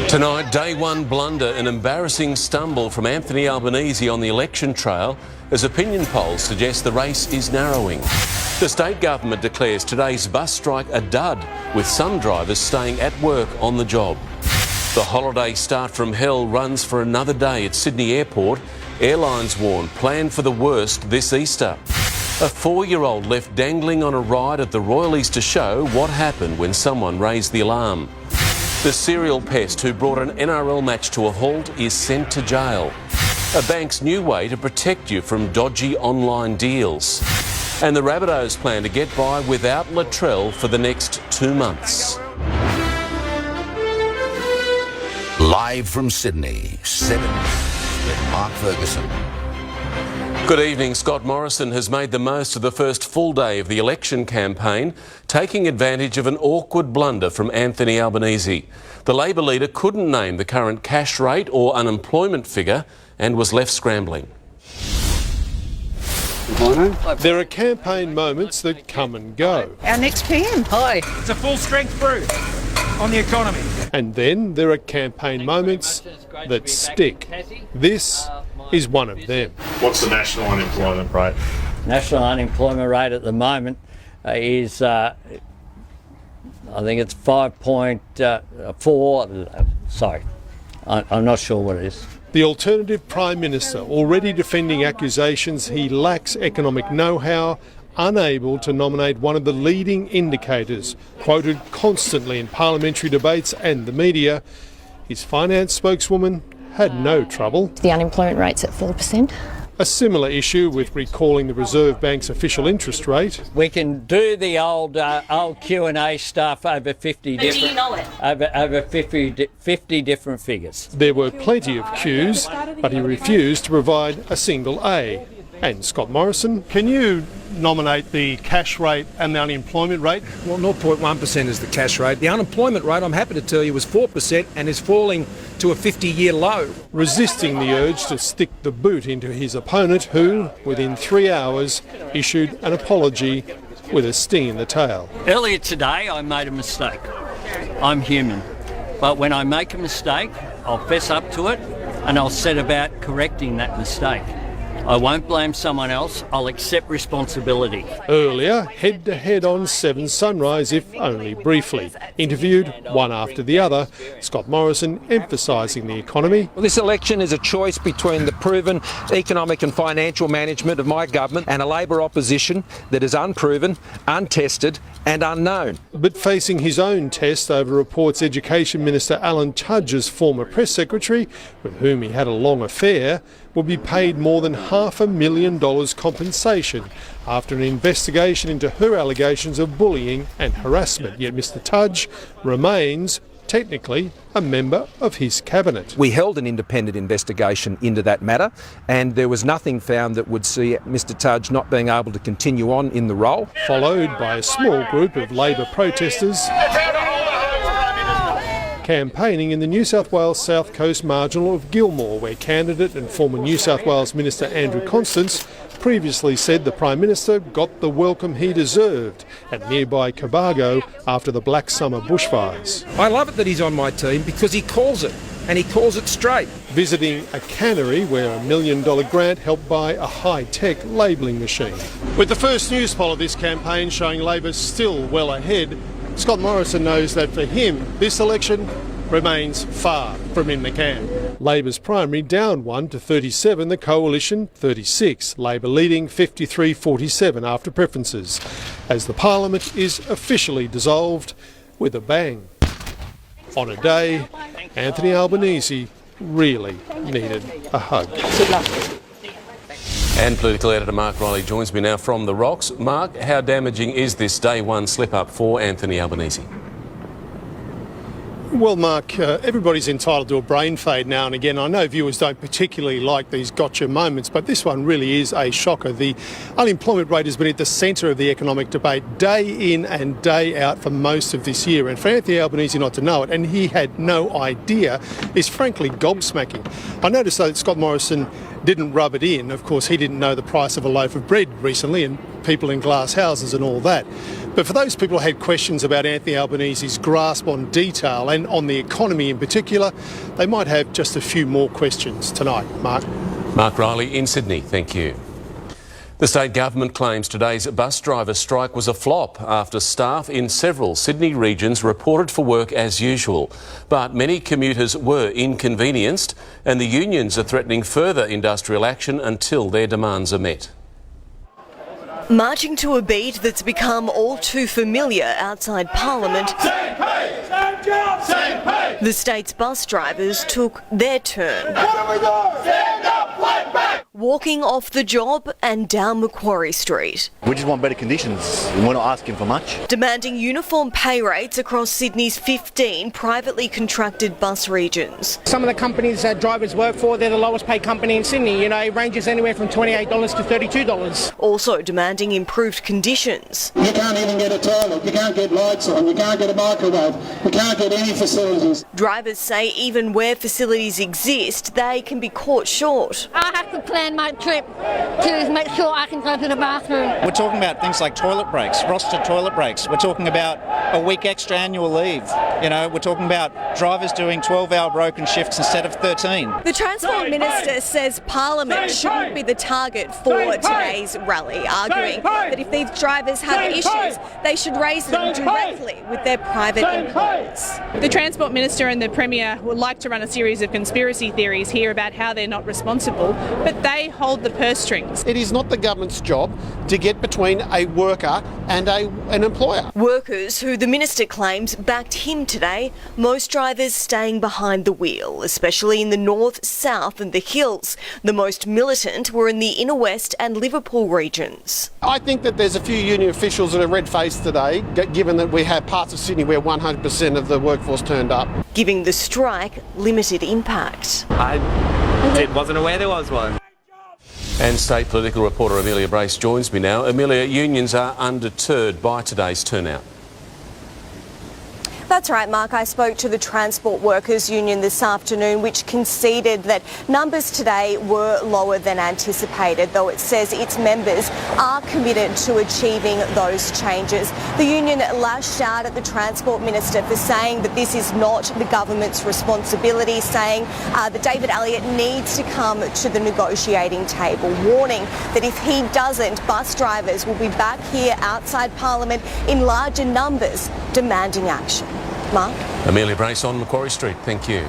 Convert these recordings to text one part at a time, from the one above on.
Tonight, day one blunder, an embarrassing stumble from Anthony Albanese on the election trail as opinion polls suggest the race is narrowing. The state government declares today's bus strike a dud, with some drivers staying at work on the job. The holiday start from hell runs for another day at Sydney Airport. Airlines warn plan for the worst this Easter. A 4-year-old left dangling on a ride at the Royal Easter Show. What happened when someone raised the alarm? The serial pest who brought an NRL match to a halt is sent to jail. A bank's new way to protect you from dodgy online deals. And the Rabbitohs plan to get by without Latrell for the next 2 months. Live from Sydney, 7 with Mark Ferguson. Good evening. Scott Morrison has made the most of the first full day of the election campaign, taking advantage of an awkward blunder from Anthony Albanese. The Labor leader couldn't name the current cash rate or unemployment figure and was left scrambling. There are campaign moments that come and go. Our next PM. Hi. It's a full-strength brew on the economy. And then there are campaign moments that stick. This is one of them. What's the national unemployment rate? National unemployment rate at the moment is, I think it's 5.4. Sorry, I'm not sure what it is. The alternative Prime Minister already defending accusations he lacks economic know-how, unable to nominate one of the leading indicators, quoted constantly in parliamentary debates and the media. His finance spokeswoman had no trouble. The unemployment rate's at 4%. A similar issue with recalling the Reserve Bank's official interest rate. We can do the old Q&A stuff over 50 different, over 50 different figures. There were plenty of Qs, but he refused to provide a single A. And Scott Morrison, can you nominate the cash rate and the unemployment rate? Well, 0.1% is the cash rate. The unemployment rate, I'm happy to tell you, was 4% and is falling to a 50-year low. Resisting the urge to stick the boot into his opponent, who, within 3 hours, issued an apology with a sting in the tail. Earlier today, I made a mistake. I'm human. But when I make a mistake, I'll fess up to it and I'll set about correcting that mistake. I won't blame someone else, I'll accept responsibility. Earlier, head-to-head on 7 Sunrise, if only briefly. Interviewed one after the other, Scott Morrison emphasising the economy. Well, this election is a choice between the proven economic and financial management of my government and a Labor opposition that is unproven, untested and unknown. But facing his own test over reports Education Minister Alan Tudge's former press secretary, with whom he had a long affair, will be paid more than $500,000 compensation after an investigation into her allegations of bullying and harassment. Yet Mr Tudge remains technically a member of his cabinet. We held an independent investigation into that matter and there was nothing found that would see Mr Tudge not being able to continue on in the role. Followed by a small group of Labor protesters campaigning in the New South Wales South Coast marginal of Gilmore, where candidate and former New South Wales Minister Andrew Constance previously said the Prime Minister got the welcome he deserved at nearby Cobargo after the Black Summer bushfires. I love it that he's on my team because he calls it, and he calls it straight. Visiting a cannery where a $1 million grant helped buy a high-tech labelling machine. With the first news poll of this campaign showing Labor still well ahead, Scott Morrison knows that for him, this election remains far from in the can. Labor's primary down 1 to 37, the Coalition 36, Labor leading 53-47 after preferences, as the Parliament is officially dissolved with a bang. On a day, Anthony Albanese really needed a hug. And political editor Mark Riley joins me now from the Rocks. Mark, how damaging is this day one slip-up for Anthony Albanese? Well, Mark, everybody's entitled to a brain fade now and again. I know viewers don't particularly like these gotcha moments, but this one really is a shocker. The unemployment rate has been at the centre of the economic debate day in and day out for most of this year. And for Anthony Albanese not to know it, and he had no idea, is frankly gobsmacking. I noticed though that Scott Morrison didn't rub it in. Of course, he didn't know the price of a loaf of bread recently and people in glass houses and all that. But for those people who had questions about Anthony Albanese's grasp on detail and on the economy in particular, they might have just a few more questions tonight. Mark. Mark Riley in Sydney, thank you. The state government claims today's bus driver strike was a flop after staff in several Sydney regions reported for work as usual. But many commuters were inconvenienced and the unions are threatening further industrial action until their demands are met. Marching to a beat that's become all too familiar outside Parliament, same pay, same job, same pay. The state's bus drivers took their turn. What are we doing? Stand up, fight back! Walking off the job and down Macquarie Street. We just want better conditions. We're not asking for much. Demanding uniform pay rates across Sydney's 15 privately contracted bus regions. Some of the companies that drivers work for, they're the lowest paid company in Sydney. You know, it ranges anywhere from $28 to $32. Also demanding improved conditions. You can't even get a toilet, you can't get lights on, you can't get a microwave, you can't get any facilities. Drivers say even where facilities exist, they can be caught short. I have to plan my trip to make sure I can go to the bathroom. We're talking about things like toilet breaks, rostered toilet breaks. We're talking about a week extra annual leave. You know, we're talking about drivers doing 12-hour broken shifts instead of 13. The Transport Minister says Parliament shouldn't be the target for today's rally, arguing that if these drivers have issues, they should raise them directly with their private employers. The Transport Minister and the Premier would like to run a series of conspiracy theories here about how they're not responsible, but they hold the purse strings. It is not the government's job to get between a worker and an employer. Workers who the Minister claims backed him today, most drivers staying behind the wheel, especially in the north, south and the hills. The most militant were in the inner west and Liverpool regions. I think that there's a few union officials that are red-faced today, given that we have parts of Sydney where 100% of the workforce turned up. Giving the strike limited impact. I wasn't aware there was one. And state political reporter Amelia Brace joins me now. Amelia, unions are undeterred by today's turnout. That's right, Mark. I spoke to the Transport Workers Union this afternoon, which conceded that numbers today were lower than anticipated, though it says its members are committed to achieving those changes. The union lashed out at the Transport Minister for saying that this is not the government's responsibility, saying that David Elliott needs to come to the negotiating table, warning that if he doesn't, bus drivers will be back here outside Parliament in larger numbers demanding action. Mark? Amelia Brace on Macquarie Street, thank you.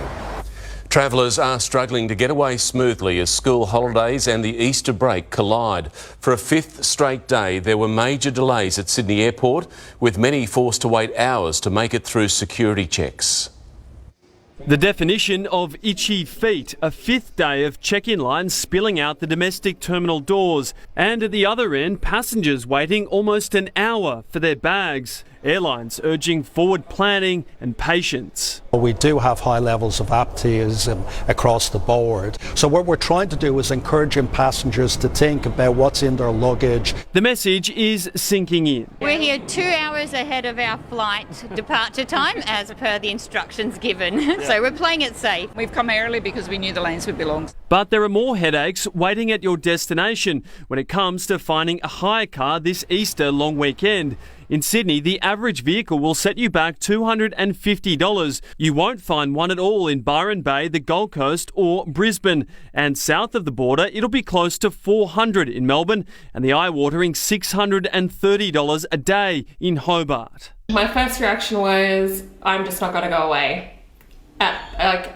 Travellers are struggling to get away smoothly as school holidays and the Easter break collide. For a fifth straight day, there were major delays at Sydney Airport, with many forced to wait hours to make it through security checks. The definition of itchy feet, a fifth day of check-in lines spilling out the domestic terminal doors, and at the other end, passengers waiting almost an hour for their bags. Airlines urging forward planning and patience. We do have high levels of absenteeism across the board. So what we're trying to do is encouraging passengers to think about what's in their luggage. The message is sinking in. We're here 2 hours ahead of our flight departure time as per the instructions given. So we're playing it safe. We've come early because we knew the lanes would be long. But there are more headaches waiting at your destination when it comes to finding a hire car this Easter long weekend. In Sydney, the average vehicle will set you back $250. You won't find one at all in Byron Bay, the Gold Coast or Brisbane. And south of the border, it'll be close to $400 in Melbourne and the eye-watering $630 a day in Hobart. My first reaction was, I'm just not going to go away.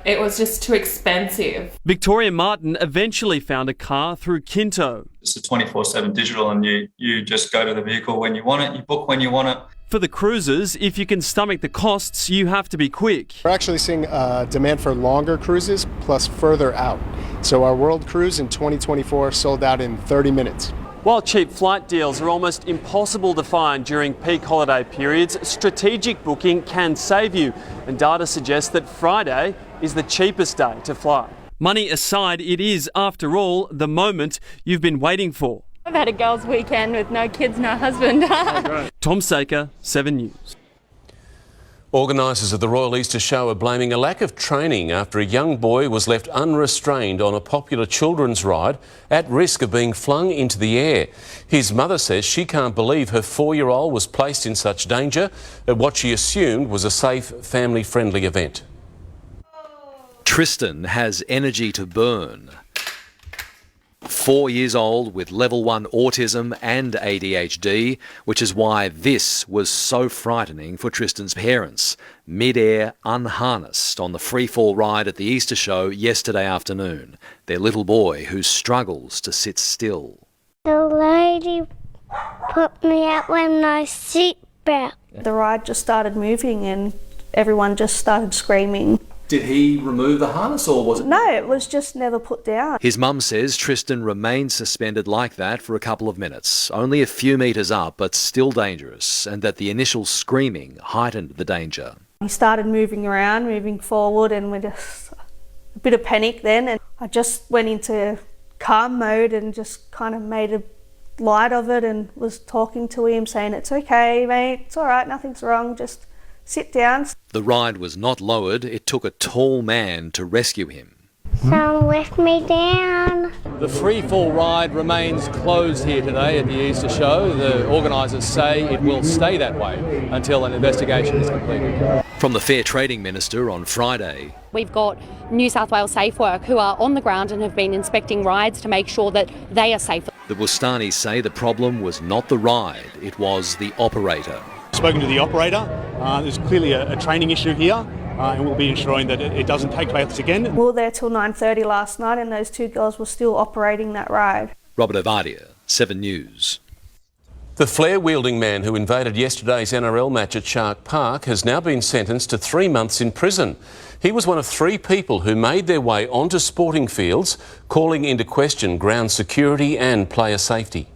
It was just too expensive. Victoria Martin eventually found a car through Kinto. It's a 24/7 digital and you just go to the vehicle when you want it, you book when you want it. For the cruisers, if you can stomach the costs, you have to be quick. We're actually seeing demand for longer cruises plus further out. So our World Cruise in 2024 sold out in 30 minutes. While cheap flight deals are almost impossible to find during peak holiday periods, strategic booking can save you, and data suggests that Friday is the cheapest day to fly. Money aside, it is, after all, the moment you've been waiting for. I've had a girls' weekend with no kids, no husband. Tom Saker, 7 News. Organisers of the Royal Easter Show are blaming a lack of training after a young boy was left unrestrained on a popular children's ride at risk of being flung into the air. His mother says she can't believe her 4-year-old was placed in such danger at what she assumed was a safe, family-friendly event. Tristan has energy to burn. 4 years old with level 1 autism and ADHD, which is why this was so frightening for Tristan's parents. Mid-air, unharnessed on the freefall ride at the Easter show yesterday afternoon. Their little boy who struggles to sit still. The lady put me out with my seatbelt. The ride just started moving and everyone just started screaming. Did he remove the harness or was it? No, it was just never put down. His mum says Tristan remained suspended like that for a couple of minutes, only a few metres up but still dangerous, and that the initial screaming heightened the danger. He started moving around, moving forward, and we just a bit of panic then, and I just went into calm mode and just kind of made a light of it and was talking to him saying, "It's okay, mate, it's all right, nothing's wrong, just sit down." The ride was not lowered. It took a tall man to rescue him. Someone lift me down. The free-fall ride remains closed here today at the Easter show. The organisers say it will stay that way until an investigation is completed. From the Fair Trading Minister on Friday. We've got New South Wales Safe Work who are on the ground and have been inspecting rides to make sure that they are safe. The Bustanis say the problem was not the ride, it was the operator. Spoken to the operator. There's clearly a training issue here, and we'll be ensuring that it doesn't take place again. We were there till 9:30 last night and those two girls were still operating that ride. Robert Ovadia, 7 News. The flare-wielding man who invaded yesterday's NRL match at Shark Park has now been sentenced to 3 months in prison. He was one of 3 people who made their way onto sporting fields, calling into question ground security and player safety.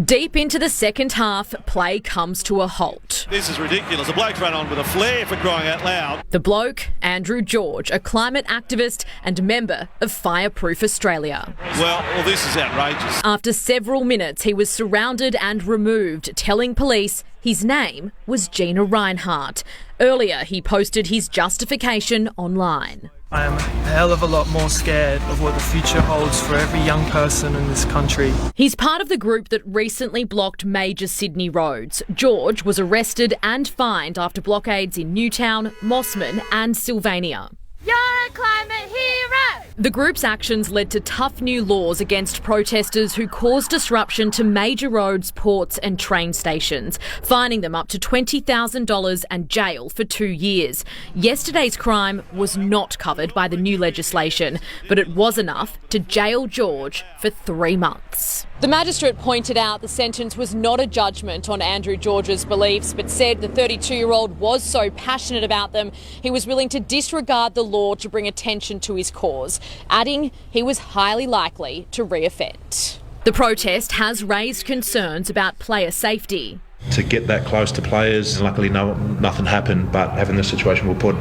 Deep into the second half, play comes to a halt. This is ridiculous. The bloke's run on with a flare for crying out loud. The bloke, Andrew George, a climate activist and member of Fireproof Australia. Well, this is outrageous. After several minutes, he was surrounded and removed, telling police his name was Gina Reinhart. Earlier, he posted his justification online. I am a hell of a lot more scared of what the future holds for every young person in this country. He's part of the group that recently blocked major Sydney roads. George was arrested and fined after blockades in Newtown, Mossman and Sylvania. You're a climate hero! The group's actions led to tough new laws against protesters who caused disruption to major roads, ports and train stations, fining them up to $20,000 and jail for 2 years. Yesterday's crime was not covered by the new legislation, but it was enough to jail George for 3 months. The magistrate pointed out the sentence was not a judgment on Andrew George's beliefs, but said the 32-year-old was so passionate about them, he was willing to disregard the law to bring attention to his cause, adding he was highly likely to reoffend. The protest has raised concerns about player safety. To get that close to players, luckily nothing happened, but having this situation will put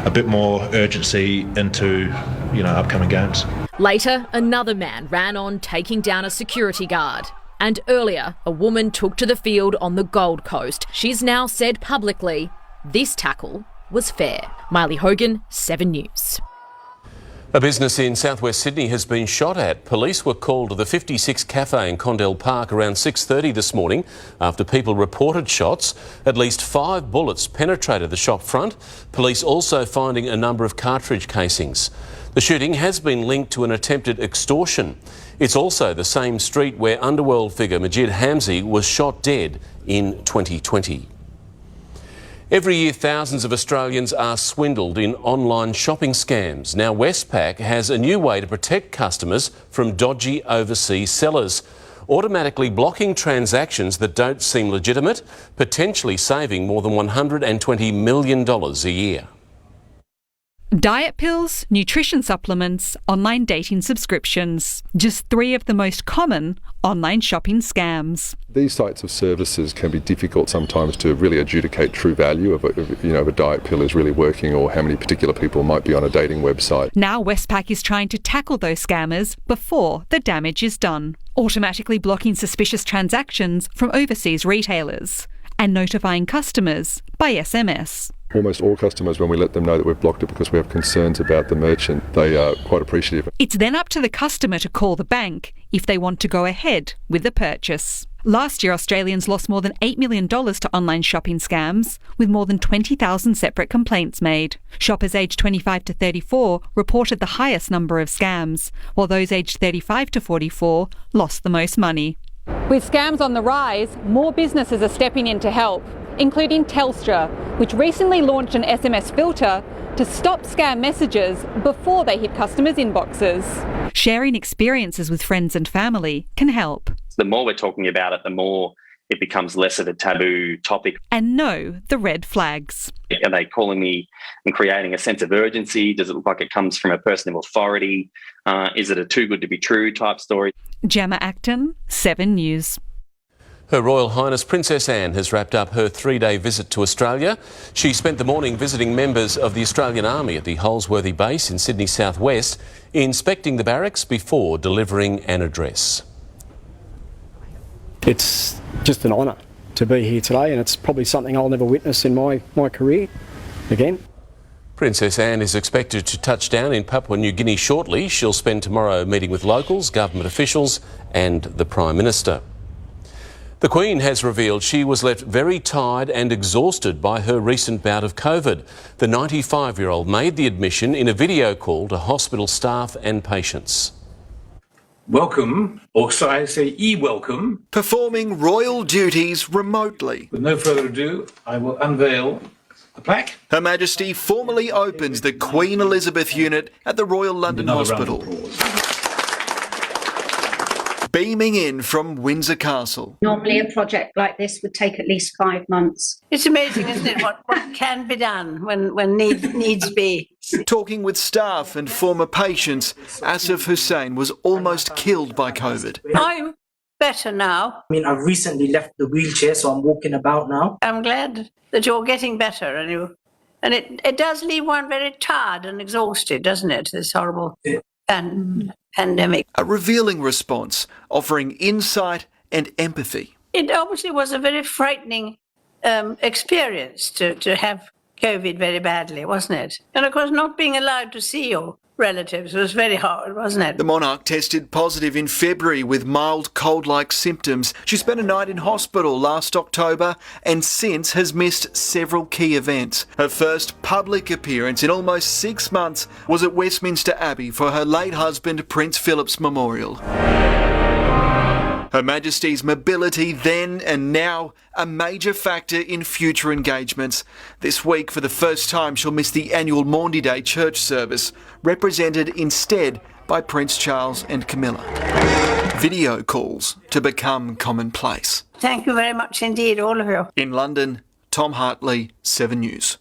a bit more urgency into, upcoming games. Later, another man ran on, taking down a security guard. And earlier, a woman took to the field on the Gold Coast. She's now said publicly this tackle was fair. Miley Hogan, 7 News. A business in southwest Sydney has been shot at. Police were called to the 56 Cafe in Condell Park around 6:30 this morning after people reported shots. At least 5 bullets penetrated the shop front. Police also finding a number of cartridge casings. The shooting has been linked to an attempted extortion. It's also the same street where underworld figure Majid Hamzi was shot dead in 2020. Every year, thousands of Australians are swindled in online shopping scams. Now, Westpac has a new way to protect customers from dodgy overseas sellers, automatically blocking transactions that don't seem legitimate, potentially saving more than $120 million a year. Diet pills, nutrition supplements, online dating subscriptions. Just 3 of the most common online shopping scams. These types of services can be difficult sometimes to really adjudicate true value of if a diet pill is really working or how many particular people might be on a dating website. Now Westpac is trying to tackle those scammers before the damage is done, automatically blocking suspicious transactions from overseas retailers. and notifying customers by SMS. Almost all customers, when we let them know that we've blocked it because we have concerns about the merchant, they are quite appreciative. It's then up to the customer to call the bank if they want to go ahead with the purchase. Last year, Australians lost more than $8 million to online shopping scams, with more than 20,000 separate complaints made. Shoppers aged 25 to 34 reported the highest number of scams, while those aged 35 to 44 lost the most money. With scams on the rise, more businesses are stepping in to help, including Telstra, which recently launched an SMS filter to stop scam messages before they hit customers' inboxes. Sharing experiences with friends and family can help. The more we're talking about it, the more it becomes less of a taboo topic. And know the red flags. Are they calling me and creating a sense of urgency? Does it look like it comes from a person of authority? Is it a too good to be true type story? Gemma Acton, 7 News. Her Royal Highness Princess Anne has wrapped up her 3-day visit to Australia. She spent the morning visiting members of the Australian Army at the Holsworthy Base in Sydney southwest, inspecting the barracks before delivering an address. It's just an honour to be here today, and it's probably something I'll never witness in my career again. Princess Anne is expected to touch down in Papua New Guinea shortly. She'll spend tomorrow meeting with locals, government officials and the Prime Minister. The Queen has revealed she was left very tired and exhausted by her recent bout of COVID. The 95-year-old made the admission in a video call to hospital staff and patients. Welcome, or should I say e-welcome. Performing royal duties remotely. With no further ado, I will unveil the plaque. Her Majesty formally opens the Queen Elizabeth unit at the Royal London Hospital. Beaming in from Windsor Castle. Normally a project like this would take at least 5 months. It's amazing, isn't it, what can be done when needs be. Talking with staff and former patients, Asif Hussain was almost killed by COVID. I'm better now. I've recently left the wheelchair, so I'm walking about now. I'm glad that you're getting better, and it does leave one very tired and exhausted, doesn't it, this horrible pandemic. A revealing response, offering insight and empathy. It obviously was a very frightening experience to have COVID very badly, wasn't it? And of course, not being allowed to see your relatives was very hard, wasn't it? The monarch tested positive in February with mild cold-like symptoms. She spent a night in hospital last October and since has missed several key events. Her first public appearance in almost 6 months was at Westminster Abbey for her late husband Prince Philip's memorial. Her Majesty's mobility then and now a major factor in future engagements. This week, for the first time, she'll miss the annual Maundy Day church service, represented instead by Prince Charles and Camilla. Video calls to become commonplace. Thank you very much indeed, all of you. In London, Tom Hartley, 7 News.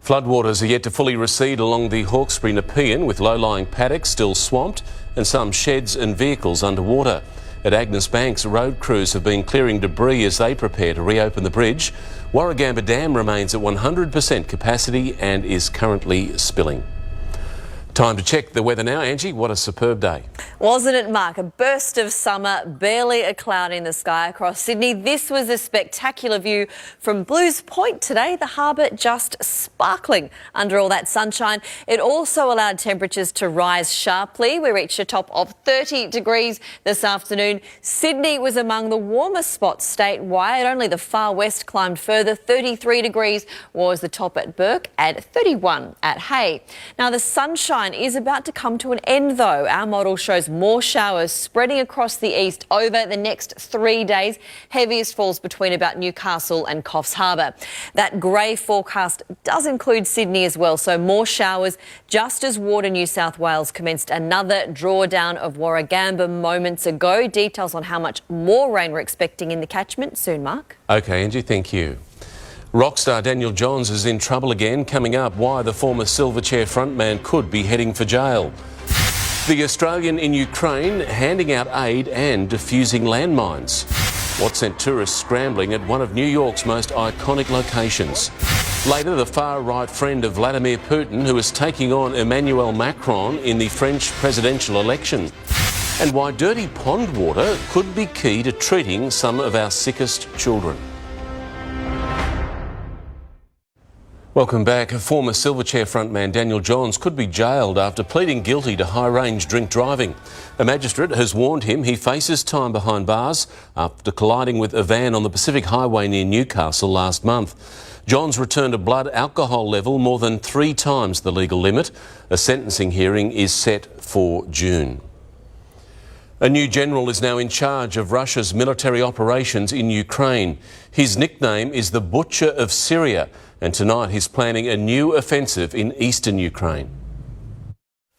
Floodwaters are yet to fully recede along the Hawkesbury Nepean, with low-lying paddocks still swamped and some sheds and vehicles underwater. At Agnes Banks, road crews have been clearing debris as they prepare to reopen the bridge. Warragamba Dam remains at 100% capacity and is currently spilling. Time to check the weather now. Angie, what a superb day. Wasn't it, Mark? A burst of summer, barely a cloud in the sky across Sydney. This was a spectacular view from Blues Point today. The harbour just sparkling under all that sunshine. It also allowed temperatures to rise sharply. We reached a top of 30 degrees this afternoon. Sydney was among the warmest spots statewide. Only the far west climbed further. 33 degrees was the top at Burke and 31 at Hay. Now, the sunshine is about to come to an end, though. Our model shows more showers spreading across the east over the next 3 days. Heaviest falls between about Newcastle and Coffs Harbour. That grey forecast does include Sydney as well, so more showers just as Water New South Wales commenced another drawdown of Warragamba moments ago. Details on how much more rain we're expecting in the catchment soon, Mark. OK, Angie, thank you. Rock star Daniel Johns is in trouble again. Coming up, why the former Silverchair frontman could be heading for jail. The Australian in Ukraine handing out aid and defusing landmines. What sent tourists scrambling at one of New York's most iconic locations. Later, the far-right friend of Vladimir Putin, who is taking on Emmanuel Macron in the French presidential election. And why dirty pond water could be key to treating some of our sickest children. Welcome back. Former Silverchair frontman Daniel Johns could be jailed after pleading guilty to high-range drink driving. A magistrate has warned him he faces time behind bars after colliding with a van on the Pacific Highway near Newcastle last month. Johns returned a blood alcohol level more than 3 times the legal limit. A sentencing hearing is set for June. A new general is now in charge of Russia's military operations in Ukraine. His nickname is the Butcher of Syria, and tonight he's planning a new offensive in eastern Ukraine.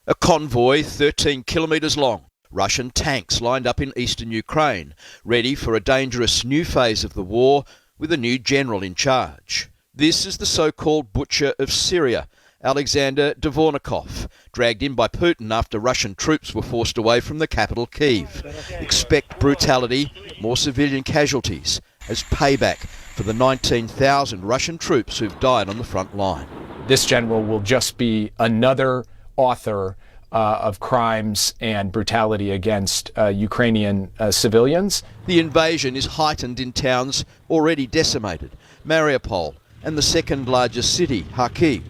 A convoy 13 kilometres long. Russian tanks lined up in eastern Ukraine, ready for a dangerous new phase of the war with a new general in charge. This is the so-called Butcher of Syria, Alexander Dvornikov, dragged in by Putin after Russian troops were forced away from the capital, Kyiv. Expect brutality, more civilian casualties, as payback for the 19,000 Russian troops who've died on the front line. This general will just be another author of crimes and brutality against Ukrainian civilians. The invasion is heightened in towns already decimated, Mariupol and the second largest city, Kharkiv.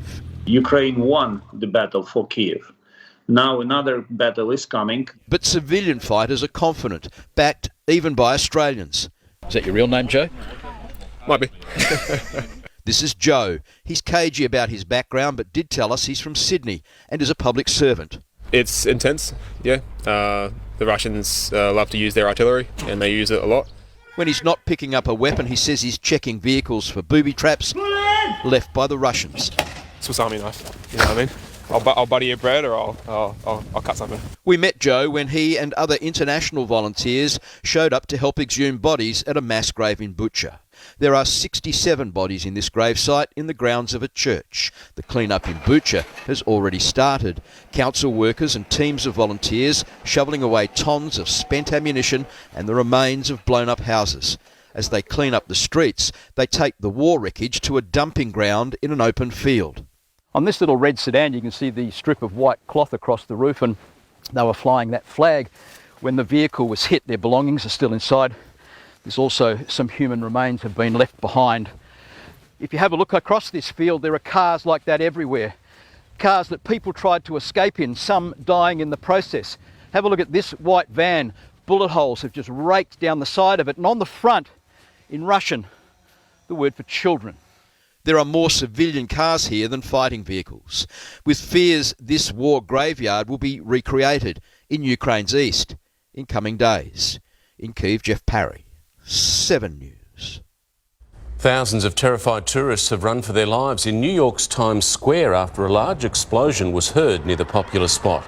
Ukraine won the battle for Kyiv. Now another battle is coming. But civilian fighters are confident, backed even by Australians. Is that your real name, Joe? Might be. This is Joe. He's cagey about his background, but did tell us he's from Sydney and is a public servant. It's intense, yeah. The Russians love to use their artillery, and they use it a lot. When he's not picking up a weapon, he says he's checking vehicles for booby traps left by the Russians. Swiss Army knife, you know what I mean? I'll butter your bread or I'll cut something. We met Joe when he and other international volunteers showed up to help exhume bodies at a mass grave in Butcher. There are 67 bodies in this gravesite in the grounds of a church. The clean-up in Butcher has already started. Council workers and teams of volunteers shoveling away tons of spent ammunition and the remains of blown-up houses. As they clean up the streets, they take the war wreckage to a dumping ground in an open field. On this little red sedan, you can see the strip of white cloth across the roof, and they were flying that flag when the vehicle was hit. Their belongings are still inside. There's also some human remains have been left behind. If you have a look across this field, there are cars like that everywhere. Cars that people tried to escape in, some dying in the process. Have a look at this white van. Bullet holes have just raked down the side of it, and on the front, in Russian, the word for children. There are more civilian cars here than fighting vehicles, with fears this war graveyard will be recreated in Ukraine's east in coming days. In Kyiv, Jeff Parry, 7 News. Thousands of terrified tourists have run for their lives in New York's Times Square after a large explosion was heard near the popular spot.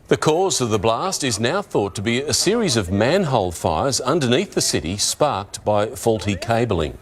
The cause of the blast is now thought to be a series of manhole fires underneath the city sparked by faulty cabling.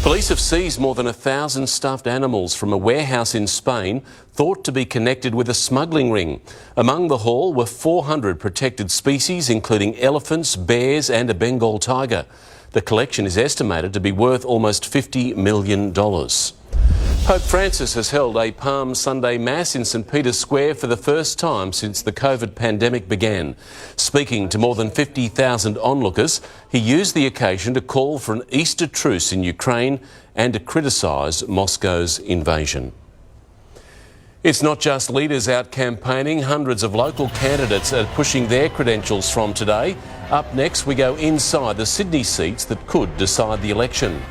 Police have seized more than 1,000 stuffed animals from a warehouse in Spain thought to be connected with a smuggling ring. Among the haul were 400 protected species, including elephants, bears and a Bengal tiger. The collection is estimated to be worth almost $50 million. Pope Francis has held a Palm Sunday Mass in St Peter's Square for the first time since the COVID pandemic began. Speaking to more than 50,000 onlookers, he used the occasion to call for an Easter truce in Ukraine and to criticise Moscow's invasion. It's not just leaders out campaigning. Hundreds of local candidates are pushing their credentials from today. Up next, we go inside the Sydney seats that could decide the election.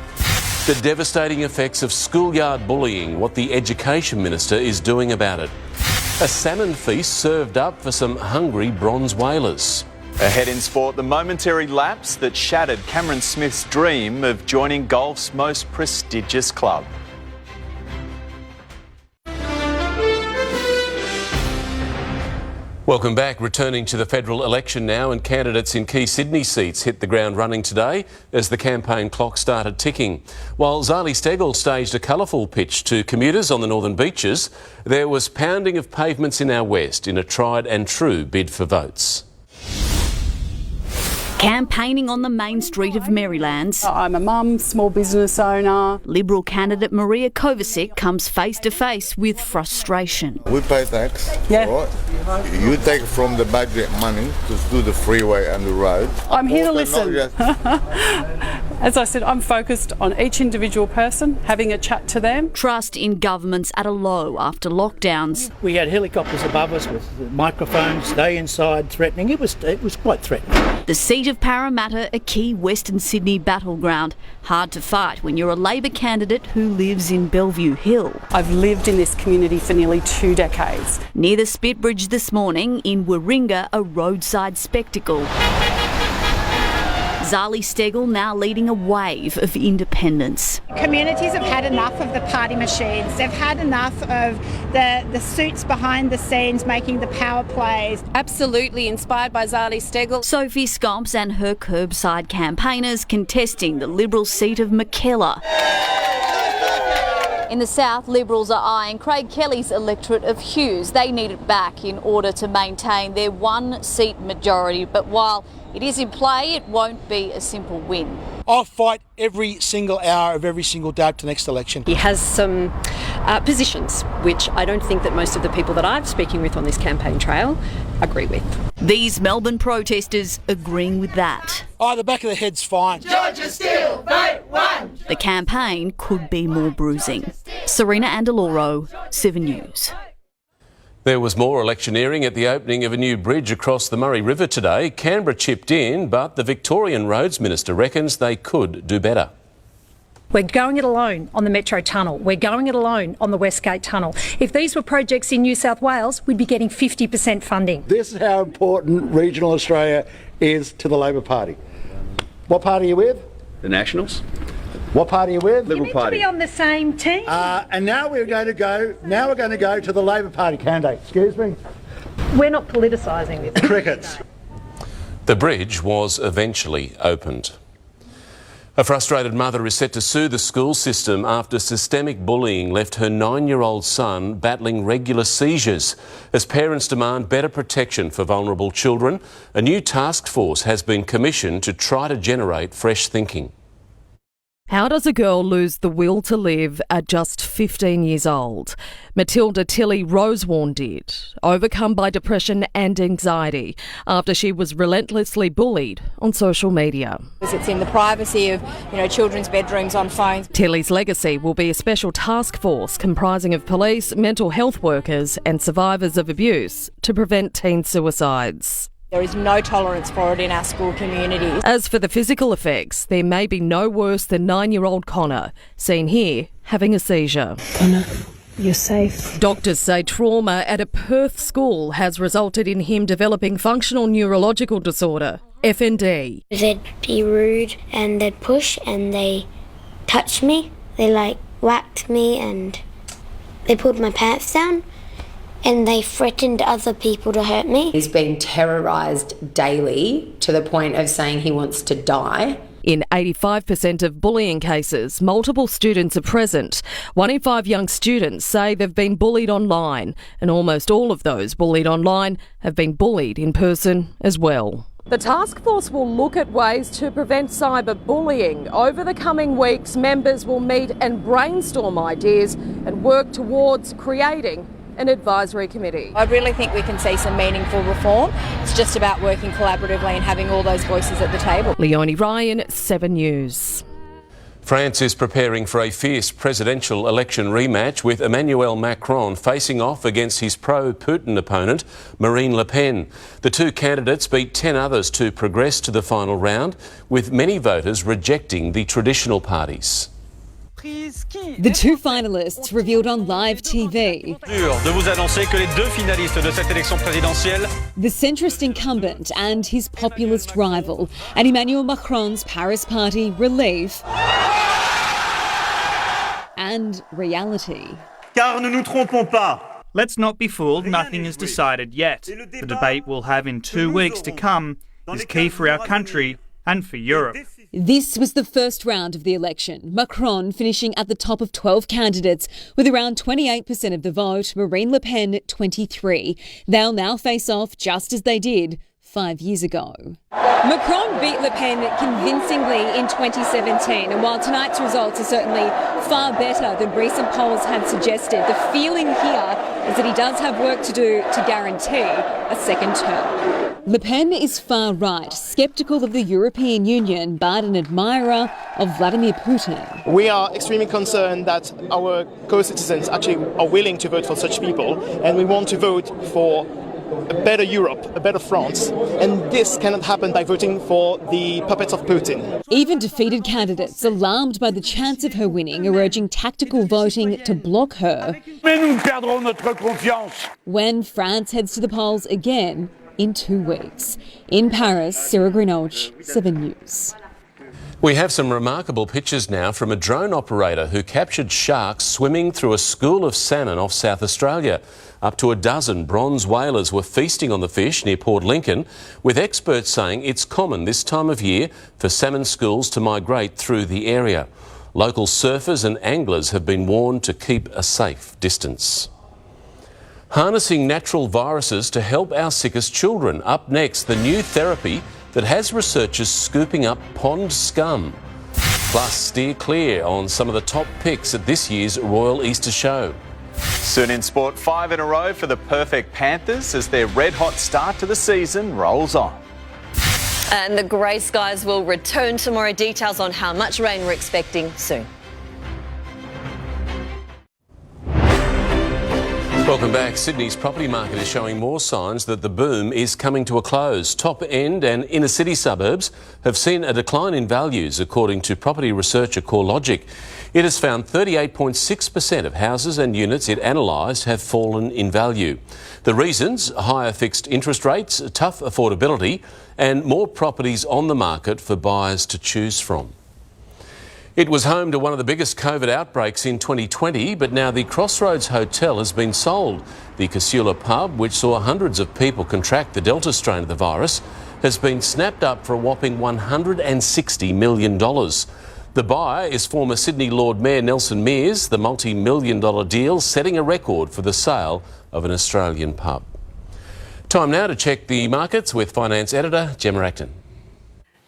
The devastating effects of schoolyard bullying, what the Education Minister is doing about it. A salmon feast served up for some hungry bronze whalers. Ahead in sport, the momentary lapse that shattered Cameron Smith's dream of joining golf's most prestigious club. Welcome back. Returning to the federal election now, and candidates in key Sydney seats hit the ground running today as the campaign clock started ticking. While Zali Steggall staged a colourful pitch to commuters on the northern beaches, there was pounding of pavements in our west in a tried and true bid for votes. Campaigning on the main street of Maryland's, I'm a mum, small business owner. Liberal candidate Maria Kovacic comes face to face with frustration. We pay tax, Yeah. right? You take from the budget money to do the freeway and the road. I'm here to Also, listen. not just- As I said, I'm focused on each individual person, having a chat to them. Trust in governments at a low after lockdowns. We had helicopters above us with microphones, stay inside, threatening. It was quite threatening. The seat of Parramatta, a key Western Sydney battleground. Hard to fight when you're a Labor candidate who lives in Bellevue Hill. I've lived in this community for nearly 2 decades. Near the Spit Bridge this morning, in Warringah, a roadside spectacle. Zali Steggall now leading a wave of independence. Communities have had enough of the party machines. They've had enough of the suits behind the scenes making the power plays. Absolutely inspired by Zali Steggall. Sophie Scomps and her curbside campaigners contesting the Liberal seat of Mackellar. In the south, Liberals are eyeing Craig Kelly's electorate of Hughes. They need it back in order to maintain their one-seat majority. But while it is in play, it won't be a simple win. I'll fight every single hour of every single day up to next election. He has some positions which I don't think that most of the people that I'm speaking with on this campaign trail agree with. These Melbourne protesters agreeing with that. Oh, the back of the head's fine. Georgia Steele, vote 1. The campaign could be more bruising. Serena Andaloro, 7 News. There was more electioneering at the opening of a new bridge across the Murray River today. Canberra chipped in, but the Victorian Roads Minister reckons they could do better. We're going it alone on the Metro Tunnel. We're going it alone on the Westgate Tunnel. If these were projects in New South Wales, we'd be getting 50% funding. This is how important regional Australia is to the Labor Party. What party are you with? The Nationals. What party are you with? You need to be on the same team. And now we're going to go to the Labor Party candidate. Excuse me? We're not politicising this. Crickets. The bridge was eventually opened. A frustrated mother is set to sue the school system after systemic bullying left her 9-year-old son battling regular seizures. As parents demand better protection for vulnerable children, a new task force has been commissioned to try to generate fresh thinking. How does a girl lose the will to live at just 15 years old? Matilda Tilley Rosewarne did, overcome by depression and anxiety after she was relentlessly bullied on social media. It's in the privacy of, children's bedrooms on phones. Tilley's legacy will be a special task force comprising of police, mental health workers and survivors of abuse to prevent teen suicides. There is no tolerance for it in our school communities. As for the physical effects, there may be no worse than 9-year-old Connor, seen here having a seizure. Connor, you're safe. Doctors say trauma at a Perth school has resulted in him developing functional neurological disorder, FND. They'd be rude and they'd push and they touched me. They whacked me and they pulled my pants down. And they threatened other people to hurt me. He's being terrorised daily to the point of saying he wants to die. In 85% of bullying cases, multiple students are present. 1 in 5 young students say they've been bullied online, and almost all of those bullied online have been bullied in person as well. The task force will look at ways to prevent cyberbullying. Over the coming weeks, members will meet and brainstorm ideas and work towards creating an advisory committee. I really think we can see some meaningful reform. It's just about working collaboratively and having all those voices at the table. Leonie Ryan, 7 News. France is preparing for a fierce presidential election rematch with Emmanuel Macron facing off against his pro-Putin opponent, Marine Le Pen. The two candidates beat 10 others to progress to the final round, with many voters rejecting the traditional parties. The two finalists revealed on live TV. De vous annoncer que les deux finalistes de cette élection présidentielle, the centrist incumbent and his populist rival, and Emmanuel Macron's Paris party Relief and Reality. Car ne nous trompons pas. Let's not be fooled, nothing is decided yet. The debate we'll have in 2 weeks to come is key for our country and for Europe. This was the first round of the election, Macron finishing at the top of 12 candidates with around 28% of the vote, Marine Le Pen 23%. They'll now face off just as they did 5 years ago. Macron beat Le Pen convincingly in 2017, and while tonight's results are certainly far better than recent polls had suggested, the feeling here is that he does have work to do to guarantee a second term. Le Pen is far right, sceptical of the European Union, but an admirer of Vladimir Putin. We are extremely concerned that our co-citizens actually are willing to vote for such people, and we want to vote for a better Europe, a better France, and this cannot happen by voting for the puppets of Putin. Even defeated candidates, alarmed by the chance of her winning, are urging tactical voting to block her. When France heads to the polls again in 2 weeks. In Paris, Sarah Greenhalgh, 7 News. We have some remarkable pictures now from a drone operator who captured sharks swimming through a school of salmon off South Australia. Up to a dozen bronze whalers were feasting on the fish near Port Lincoln, with experts saying it's common this time of year for salmon schools to migrate through the area. Local surfers and anglers have been warned to keep a safe distance. Harnessing natural viruses to help our sickest children. Up next, the new therapy that has researchers scooping up pond scum. Plus, steer clear on some of the top picks at this year's Royal Easter Show. Soon in sport, 5 in a row for the perfect Panthers as their red-hot start to the season rolls on. And the grey skies will return tomorrow. Details on how much rain we're expecting soon. Welcome back. Sydney's property market is showing more signs that the boom is coming to a close. Top end and inner city suburbs have seen a decline in values, according to property researcher CoreLogic. It has found 38.6% of houses and units it analysed have fallen in value. The reasons: higher fixed interest rates, tough affordability, and more properties on the market for buyers to choose from. It was home to one of the biggest COVID outbreaks in 2020, but now the Crossroads Hotel has been sold. The Casula pub, which saw hundreds of people contract the Delta strain of the virus, has been snapped up for a whopping $160 million. The buyer is former Sydney Lord Mayor Nelson Mears, the multi-million-dollar deal setting a record for the sale of an Australian pub. Time now to check the markets with finance editor Gemma Acton.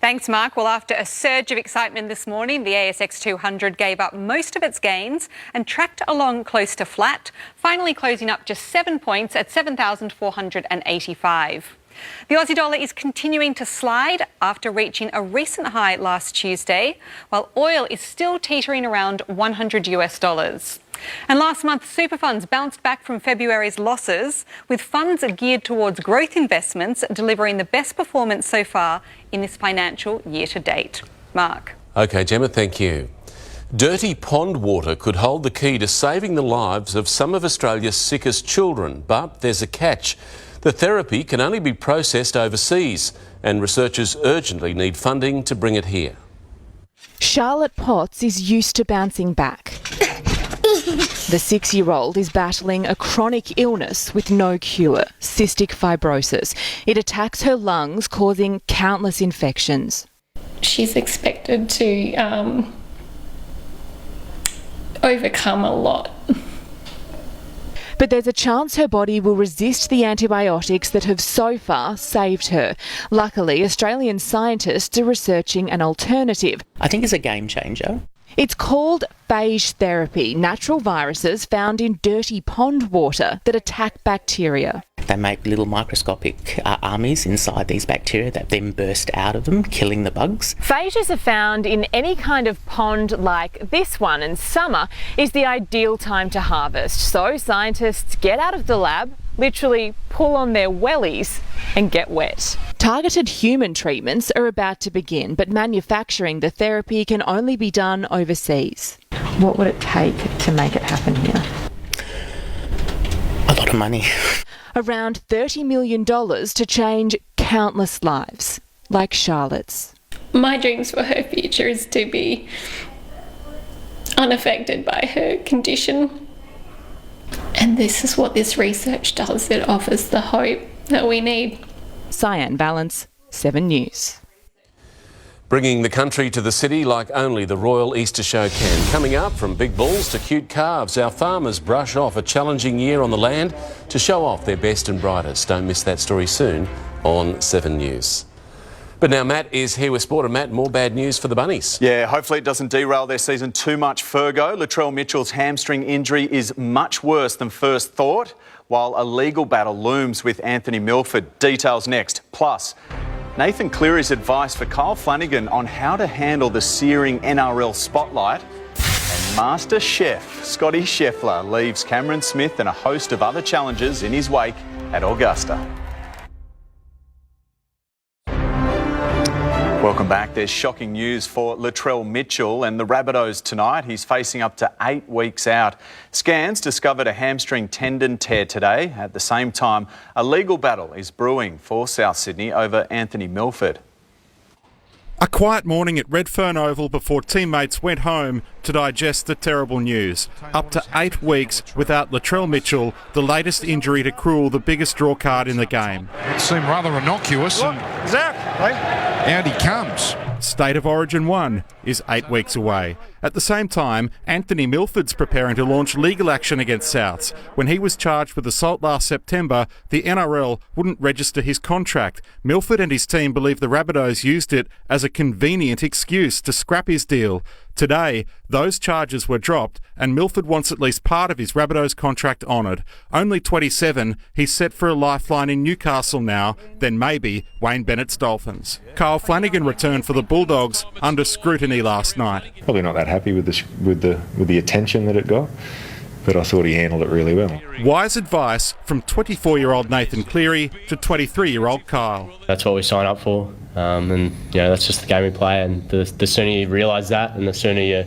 Thanks, Mark. Well, after a surge of excitement this morning, the ASX 200 gave up most of its gains and tracked along close to flat, finally closing up just 7 points at 7,485. The Aussie dollar is continuing to slide after reaching a recent high last Tuesday, while oil is still teetering around $100. And last month, super funds bounced back from February's losses, with funds geared towards growth investments delivering the best performance so far in this financial year to date. Mark. OK, Gemma, thank you. Dirty pond water could hold the key to saving the lives of some of Australia's sickest children, but there's a catch. The therapy can only be processed overseas, and researchers urgently need funding to bring it here. Charlotte Potts is used to bouncing back. The 6-year-old is battling a chronic illness with no cure, cystic fibrosis. It attacks her lungs, causing countless infections. She's expected to overcome a lot. But there's a chance her body will resist the antibiotics that have so far saved her. Luckily, Australian scientists are researching an alternative. I think it's a game changer. It's called phage therapy, natural viruses found in dirty pond water that attack bacteria. They make little microscopic armies inside these bacteria that then burst out of them, killing the bugs. Phages are found in any kind of pond like this one, and summer is the ideal time to harvest. So scientists get out of the lab, literally pull on their wellies and get wet. Targeted human treatments are about to begin, but manufacturing the therapy can only be done overseas. What would it take to make it happen here? A lot of money. Around $30 million to change countless lives, like Charlotte's. My dreams for her future is to be unaffected by her condition. And this is what this research does. It offers the hope that we need. Cyan Balance, 7 News. Bringing the country to the city like only the Royal Easter Show can. Coming up, from big bulls to cute calves, our farmers brush off a challenging year on the land to show off their best and brightest. Don't miss that story soon on 7 News. But now Matt is here with sport, and Matt, more bad news for the Bunnies. Yeah, hopefully it doesn't derail their season too much, Fergo. Latrell Mitchell's hamstring injury is much worse than first thought, while a legal battle looms with Anthony Milford. Details next. Plus, Nathan Cleary's advice for Kyle Flanagan on how to handle the searing NRL spotlight. And Master Chef Scotty Scheffler leaves Cameron Smith and a host of other challenges in his wake at Augusta. Welcome back. There's shocking news for Latrell Mitchell and the Rabbitohs tonight. He's facing up to 8 weeks out. Scans discovered a hamstring tendon tear today. At the same time, a legal battle is brewing for South Sydney over Anthony Milford. A quiet morning at Redfern Oval before teammates went home to digest the terrible news. Up to 8 weeks without Latrell Mitchell, the latest injury to Krul, the biggest draw card in the game. It seemed rather innocuous. And out he comes. State of Origin 1 is 8 weeks away. At the same time, Anthony Milford's preparing to launch legal action against Souths. When he was charged with assault last September, the NRL wouldn't register his contract. Milford and his team believe the Rabbitohs used it as a convenient excuse to scrap his deal. Today, those charges were dropped and Milford wants at least part of his Rabbitohs contract honoured. Only 27, he's set for a lifeline in Newcastle now, then maybe Wayne Bennett's Dolphins. Kyle Flanagan returned for the Bulldogs under scrutiny last night. Probably not that happy with the attention that it got, but I thought he handled it really well. Wise advice from 24-year-old Nathan Cleary to 23-year-old Kyle. That's what we sign up for, and that's just the game we play, and the sooner you realise that and the sooner you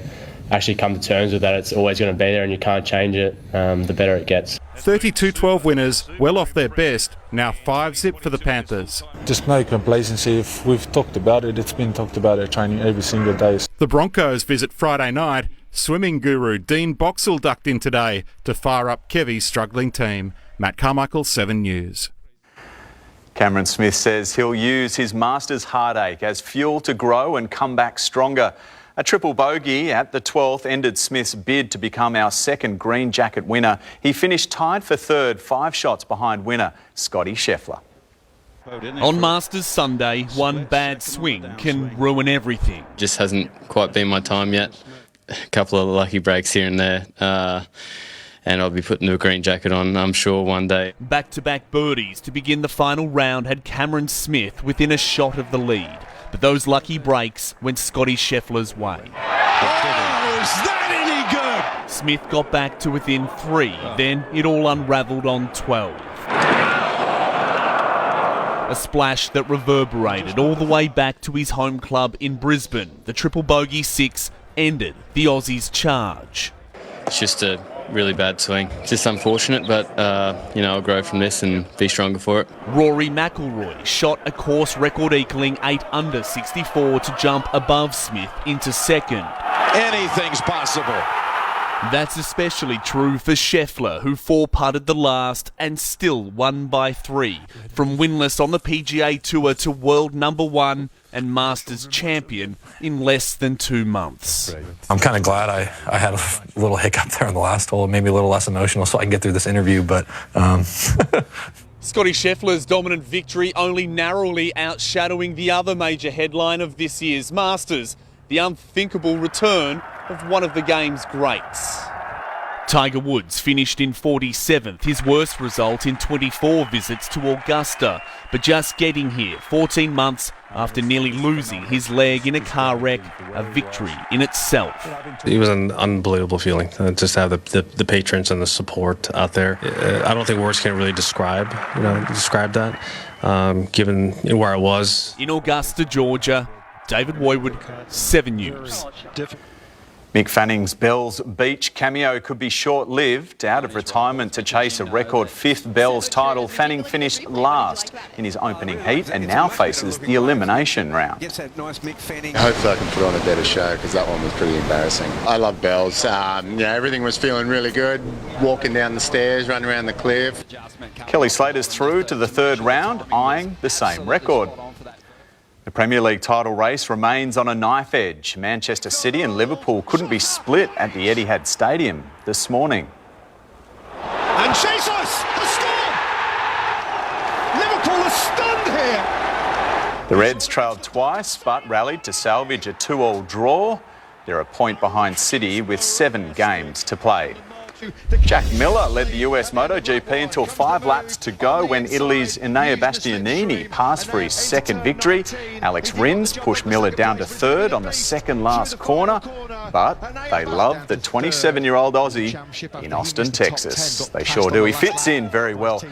actually come to terms with that, it's always going to be there and you can't change it, the better it gets. 32-12 winners, well off their best, now 5-0 for the Panthers. Just no complacency. If we've talked about it, it's been talked about at training every single day. The Broncos visit Friday night. Swimming guru Dean Boxall ducked in today to fire up Kevy's struggling team. Matt Carmichael, 7 News. Cameron Smith says he'll use his Masters heartache as fuel to grow and come back stronger. A triple bogey at the 12th ended Smith's bid to become our second green jacket winner. He finished tied for third, 5 shots behind winner Scotty Scheffler. On Masters Sunday, one bad swing can ruin everything. Just hasn't quite been my time yet. A couple of lucky breaks here and there. And I'll be putting the green jacket on, I'm sure, one day. Back-to-back birdies to begin the final round had Cameron Smith within a shot of the lead. But those lucky breaks went Scotty Scheffler's way. Oh, is that any good? Smith got back to within 3, then it all unravelled on 12. A splash that reverberated all the way back to his home club in Brisbane. The triple bogey 6 ended the Aussies' charge. It's just a really bad swing. Just unfortunate, but, I'll grow from this and be stronger for it. Rory McIlroy shot a course record equaling 8 under 64 to jump above Smith into second. Anything's possible. That's especially true for Scheffler, who 4-putted the last and still won by 3. From winless on the PGA Tour to world number 1 and Masters champion in less than 2 months. I'm kind of glad I had a little hiccup there on the last hole. It made me a little less emotional so I can get through this interview, but... Scotty Scheffler's dominant victory only narrowly outshadowing the other major headline of this year's Masters, the unthinkable return of one of the game's greats. Tiger Woods finished in 47th, his worst result in 24 visits to Augusta, but just getting here 14 months after nearly losing his leg in a car wreck, a victory in itself. It was an unbelievable feeling just to have the patrons and the support out there. I don't think words can really describe that, given where I was. In Augusta, Georgia, David Woywood, 7 News. Mick Fanning's Bells Beach cameo could be short-lived. Out of retirement to chase a record 5th Bells title, Fanning finished last in his opening heat and now faces the elimination round. Hopefully I can put on a better show because that one was pretty embarrassing. I love Bells. Everything was feeling really good. Walking down the stairs, running around the cliff. Kelly Slater's through to the 3rd round, eyeing the same record. The Premier League title race remains on a knife edge. Manchester City and Liverpool couldn't be split at the Etihad Stadium this morning. And Jesus has scored! Liverpool are stunned here. The Reds trailed twice but rallied to salvage a 2-2 draw. They're a point behind City with 7 games to play. Jack Miller led the US MotoGP until 5 laps to go when Italy's Enea Bastianini passed for his second victory. Alex Rins pushed Miller down to third on the second last corner, but they love the 27-year-old Aussie in Austin, Texas. They sure do. He fits in very well.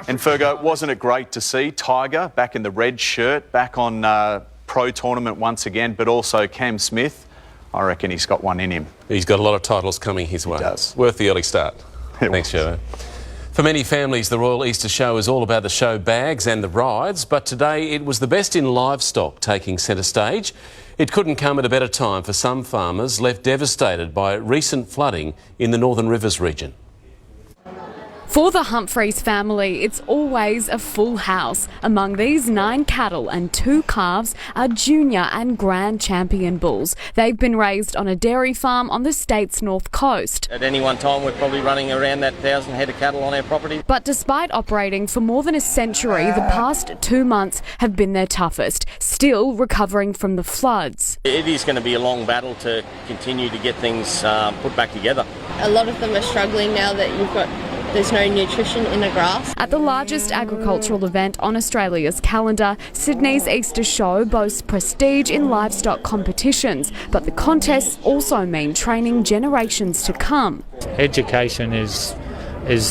And Fergo, wasn't it great to see Tiger back in the red shirt, back on pro tournament once again, but also Cam Smith? I reckon he's got one in him. He's got a lot of titles coming his way. He does. Worth the early start. Thanks, Joe. For many families, the Royal Easter Show is all about the show bags and the rides, but today it was the best in livestock taking centre stage. It couldn't come at a better time for some farmers left devastated by recent flooding in the Northern Rivers region. For the Humphreys family, it's always a full house. Among these 9 cattle and 2 calves are junior and grand champion bulls. They've been raised on a dairy farm on the state's north coast. At any one time, we're probably running around that 1,000 head of cattle on our property. But despite operating for more than a century, the past 2 months have been their toughest, still recovering from the floods. It is going to be a long battle to continue to get things put back together. A lot of them are struggling now that there's no nutrition in the grass. At the largest agricultural event on Australia's calendar, Sydney's Easter Show boasts prestige in livestock competitions, but the contests also mean training generations to come. Education is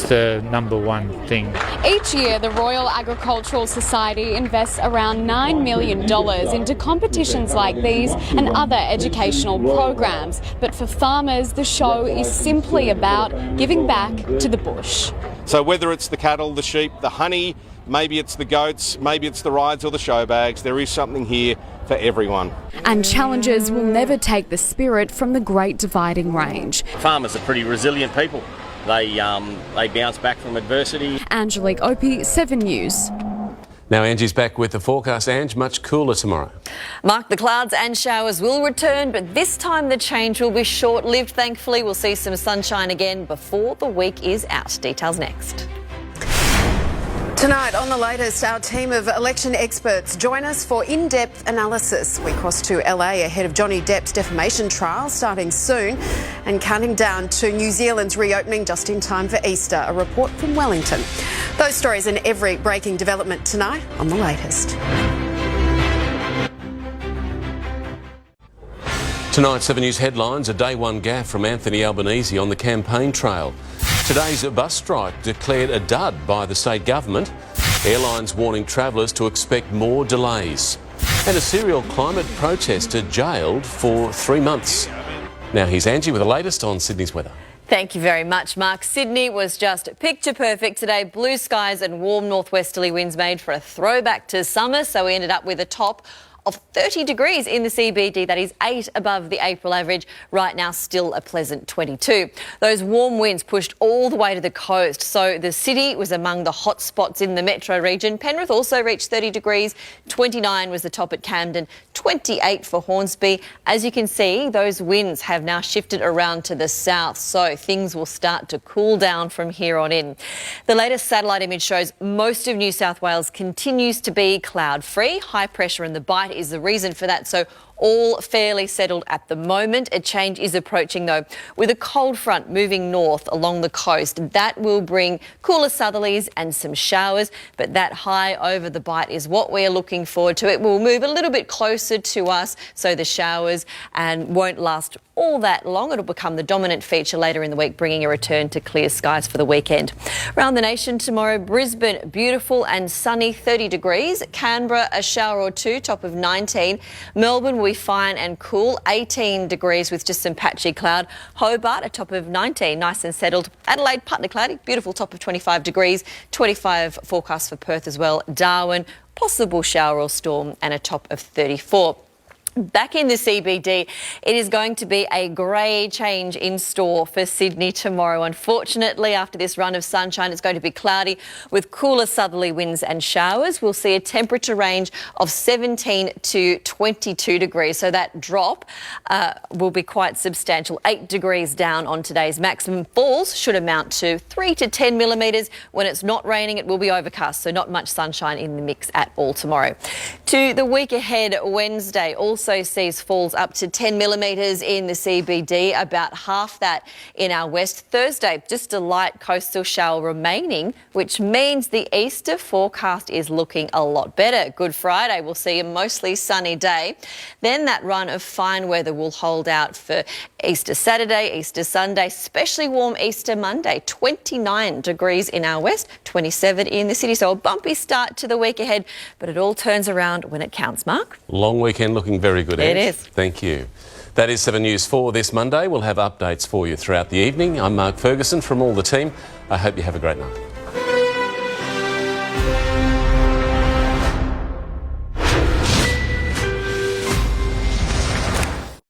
the number one thing. Each year, the Royal Agricultural Society invests around $9 million into competitions like these and other educational programs. But for farmers, the show is simply about giving back to the bush. So whether it's the cattle, the sheep, the honey, maybe it's the goats, maybe it's the rides or the show bags, there is something here for everyone. And challengers will never take the spirit from the Great Dividing Range. Farmers are pretty resilient people. They bounce back from adversity. Angelique Opie, 7 News. Now Angie's back with the forecast. Ange, much cooler tomorrow. Mark, the clouds and showers will return, but this time the change will be short-lived. Thankfully, we'll see some sunshine again before the week is out. Details next. Tonight on The Latest, our team of election experts join us for in-depth analysis. We cross to LA ahead of Johnny Depp's defamation trial starting soon and counting down to New Zealand's reopening just in time for Easter. A report from Wellington. Those stories and every breaking development tonight on The Latest. Tonight's 7 News headlines, a day one gaffe from Anthony Albanese on the campaign trail. Today's bus strike declared a dud by the state government. Airlines warning travellers to expect more delays. And a serial climate protester jailed for 3 months. Now here's Angie with the latest on Sydney's weather. Thank you very much, Mark. Sydney was just picture perfect today. Blue skies and warm northwesterly winds made for a throwback to summer. So we ended up with a top of 30 degrees in the CBD. That is 8 above the April average. Right now, still a pleasant 22. Those warm winds pushed all the way to the coast. So the city was among the hot spots in the metro region. Penrith also reached 30 degrees. 29 was the top at Camden. 28 for Hornsby. As you can see, those winds have now shifted around to the south. So things will start to cool down from here on in. The latest satellite image shows most of New South Wales continues to be cloud-free. High pressure in the Bight is the reason for that. So all fairly settled at the moment. A change is approaching though, with a cold front moving north along the coast. That will bring cooler southerlies and some showers, but that high over the Bight is what we're looking forward to. It will move a little bit closer to us, so the showers and won't last all that long. It'll become the dominant feature later in the week, bringing a return to clear skies for the weekend. Around the nation tomorrow, Brisbane, beautiful and sunny, 30 degrees. Canberra, a shower or two, top of 19. Melbourne will be fine and cool, 18 degrees with just some patchy cloud. Hobart, a top of 19, nice and settled. Adelaide, partly cloudy, beautiful top of 25 degrees. 25 forecast for Perth as well. Darwin, possible shower or storm and a top of 34. Back in the CBD, it is going to be a grey change in store for Sydney tomorrow. Unfortunately, after this run of sunshine, it's going to be cloudy with cooler southerly winds and showers. We'll see a temperature range of 17 to 22 degrees. So that drop will be quite substantial. 8 degrees down on today's maximum. Falls should amount to 3 to 10 millimetres. When it's not raining, it will be overcast, so not much sunshine in the mix at all tomorrow. To the week ahead, Wednesday also sees falls up to 10 millimetres in the CBD, about half that in our west. Thursday, just a light coastal shower remaining, which means the Easter forecast is looking a lot better. Good Friday, we'll see a mostly sunny day. Then that run of fine weather will hold out for Easter Saturday, Easter Sunday, especially warm Easter Monday. 29 degrees in our west, 27 in the city. So a bumpy start to the week ahead, but it all turns around when it counts, Mark. Long weekend looking very good, Ange. It is. Thank you. That is 7 News for this Monday. We'll have updates for you throughout the evening. I'm Mark Ferguson from all the team. I hope you have a great night.